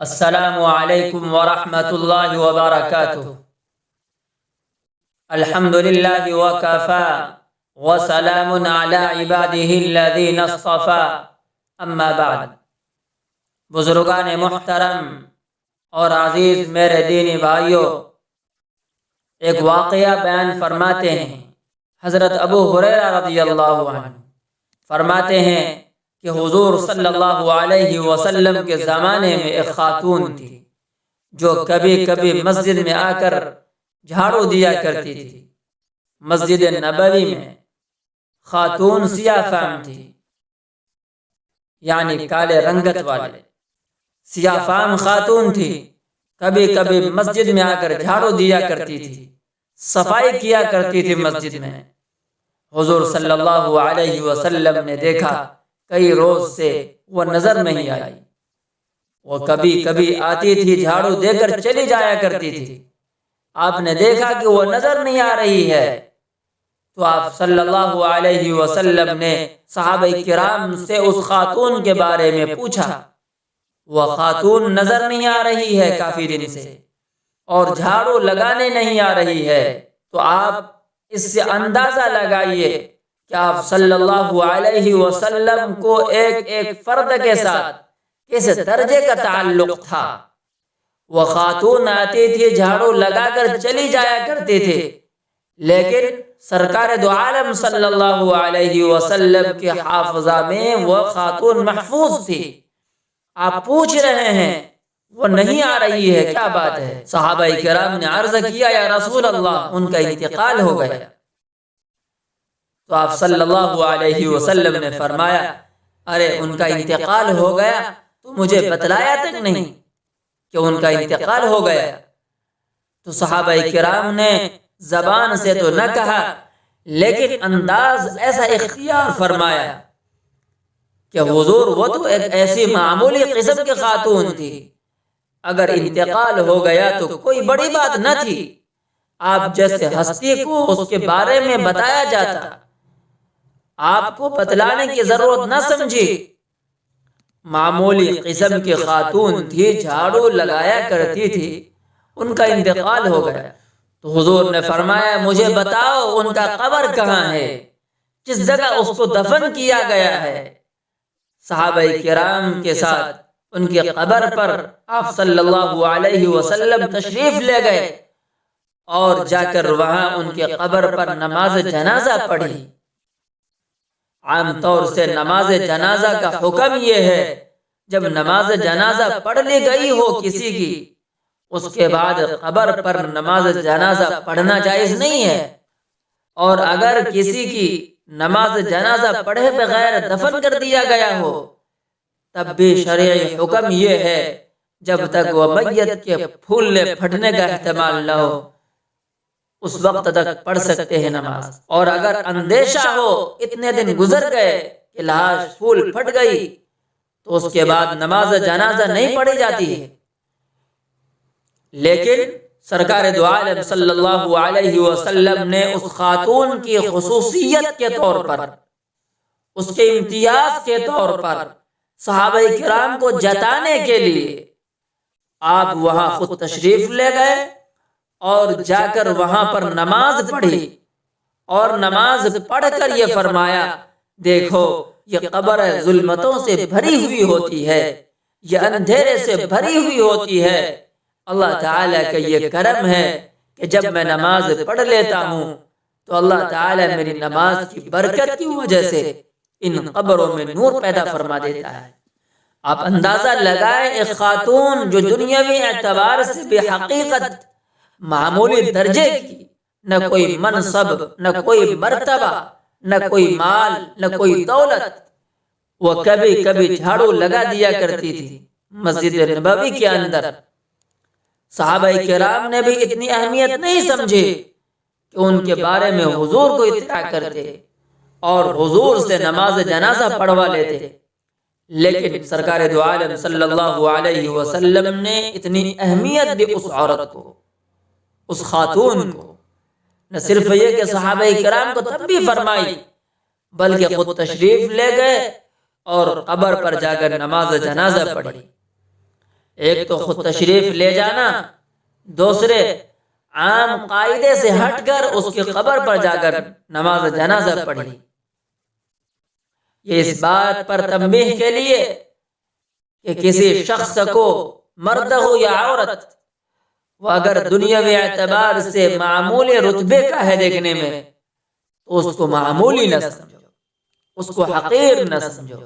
السلام علیکم ورحمۃ اللہ وبرکاتہ۔ الحمد للہ وکفی وسلام علی عبادہ الذین اصطفی، اما بعد۔ بزرگان محترم اور عزیز میرے دینی بھائیوں، ایک واقعہ بیان فرماتے ہیں حضرت ابو ہریرہ رضی اللہ عنہ فرماتے ہیں کہ حضور صلی اللہ علیہ وسلم کے زمانے میں ایک خاتون تھی جو کبھی کبھی مسجد میں آ کر جھاڑو دیا کرتی تھی۔ مسجد نبوی میں خاتون سیاہ فام تھی، یعنی کالے رنگت والے سیاہ فام خاتون تھی۔ کبھی کبھی مسجد میں آ کر جھاڑو دیا کرتی تھی، صفائی کیا کرتی تھی مسجد میں۔ حضور صلی اللہ علیہ وسلم نے دیکھا کئی روز سے وہ نظر نہیں آئی۔ وہ کبھی کبھی آتی تھی، جھاڑو دے کر چلی جایا کرتی تھی۔ آپ نے دیکھا کہ وہ نظر نہیں آ رہی ہے، تو آپ صلی اللہ علیہ وسلم نے صحابہ کرام سے اس خاتون کے بارے میں پوچھا۔ وہ خاتون نظر نہیں آ رہی ہے کافی دن سے، اور جھاڑو لگانے نہیں آ رہی ہے، تو آپ اس سے اندازہ لگائیے کہ آپ صلی اللہ علیہ وسلم کو ایک ایک فرد کے ساتھ کس درجے کا تعلق تھا۔ وہ خاتون آتی تھی، جھاڑو لگا کر چلی جایا کرتی تھی، لیکن سرکار دو عالم صلی اللہ علیہ وسلم کے حافظہ میں وہ خاتون محفوظ تھی۔ آپ پوچھ رہے ہیں وہ نہیں آ رہی ہے، کیا بات ہے؟ صحابہ کرام نے عرض کیا، یا رسول اللہ، ان کا انتقال ہو گیا۔ تو آپ صلی اللہ علیہ وسلم نے فرمایا، ارے ان کا انتقال ہو گیا تو مجھے بتلایا تک نہیں کہ ان کا انتقال ہو گیا؟ تو صحابہ کرام نے زبان سے تو نہ کہا، لیکن انداز ایسا اختیار فرمایا کہ حضور وہ تو ایک ایسی معمولی قسم کی خاتون تھی، اگر انتقال ہو گیا تو کوئی بڑی بات نہ تھی۔ آپ جیسے ہستی کو اس کے بارے میں بتایا جاتا، آپ کو بتلانے کی ضرورت نہ سمجھی۔ معمولی قسم کی خاتون تھی، جھاڑو لگایا کرتی تھی، ان کا انتقال ہو گیا۔ تو حضور نے فرمایا، مجھے بتاؤ ان کا قبر کہاں ہے، کس جگہ اس کو دفن کیا گیا ہے؟ صحابہ کرام کے ساتھ ان کی قبر پر آپ صلی اللہ علیہ وسلم تشریف لے گئے، اور جا کر وہاں ان کی قبر پر نماز جنازہ پڑھی۔ عام طور سے نماز جنازہ کا حکم یہ ہے، جب نماز جنازہ پڑھ لی گئی ہو کسی کی، اس کے بعد قبر پر نماز جنازہ پڑھنا جائز نہیں ہے، اور اگر کسی کی نماز جنازہ پڑھے بغیر دفن کر دیا گیا ہو، تب بھی شرعی حکم یہ ہے، جب تک وہ میت کے پھولنے پھٹنے کا احتمال نہ ہو، اس وقت تک پڑھ سکتے ہیں نماز۔ اور اگر اندیشہ ہو، اتنے دن گزر گئے کہ لاش پھول پھٹ گئی، تو اس کے بعد نماز جنازہ نہیں پڑھی جاتی ہے۔ لیکن سرکار دو عالم صلی اللہ علیہ وسلم نے اس خاتون کی خصوصیت کے طور پر، اس کے امتیاز کے طور پر، صحابہ کرام کو جتانے کے لیے آپ وہاں خود تشریف لے گئے، اور جا کر وہاں پر نماز پڑھی، اور نماز پڑھ کر یہ فرمایا، دیکھو یہ قبر ظلمتوں سے بھری ہوئی ہوتی ہے، یہ اندھیرے سے بھری ہوئی ہوتی ہے۔ اللہ تعالیٰ کا یہ کرم ہے کہ جب میں نماز پڑھ لیتا ہوں تو اللہ تعالیٰ میری نماز کی برکت کی وجہ سے ان قبروں میں نور پیدا فرما دیتا ہے۔ آپ اندازہ لگائیں، ایک خاتون جو دنیاوی اعتبار سے بے حقیقت معمولی درجے کی، نہ کوئی منصب، نہ کوئی مرتبہ، نہ کوئی مال، نہ کوئی دولت، وہ کبھی کبھی جھاڑو لگا دیا کرتی تھی مسجد نبوی کے اندر۔ صحابہ کرام نے بھی اتنی اہمیت نہیں سمجھی کہ ان کے بارے میں حضور کو اطلاع کرتے اور حضور سے نماز جنازہ پڑھوا لیتے، لیکن سرکار دو عالم صلی اللہ علیہ وسلم نے اتنی اہمیت دی اس عورت کو، اس خاتون کو۔ نہ صرف یہ کہ صحابہ کرام کو تنبیہ فرمائی، بلکہ خود تشریف لے گئے اور قبر پر جا کر نماز جنازہ پڑھی۔ ایک تو خود تشریف لے جانا، دوسرے عام قاعدے سے ہٹ کر اس کی قبر پر جا کر نماز جنازہ پڑھی۔ یہ اس بات پر تنبیہ کے لیے کہ کسی شخص کو، مرد ہو یا عورت، وہ اگر دنیاوی اعتبار سے معمولی رتبے کا ہے دیکھنے میں، تو اس کو معمولی نہ سمجھو، اس کو حقیر نہ سمجھو۔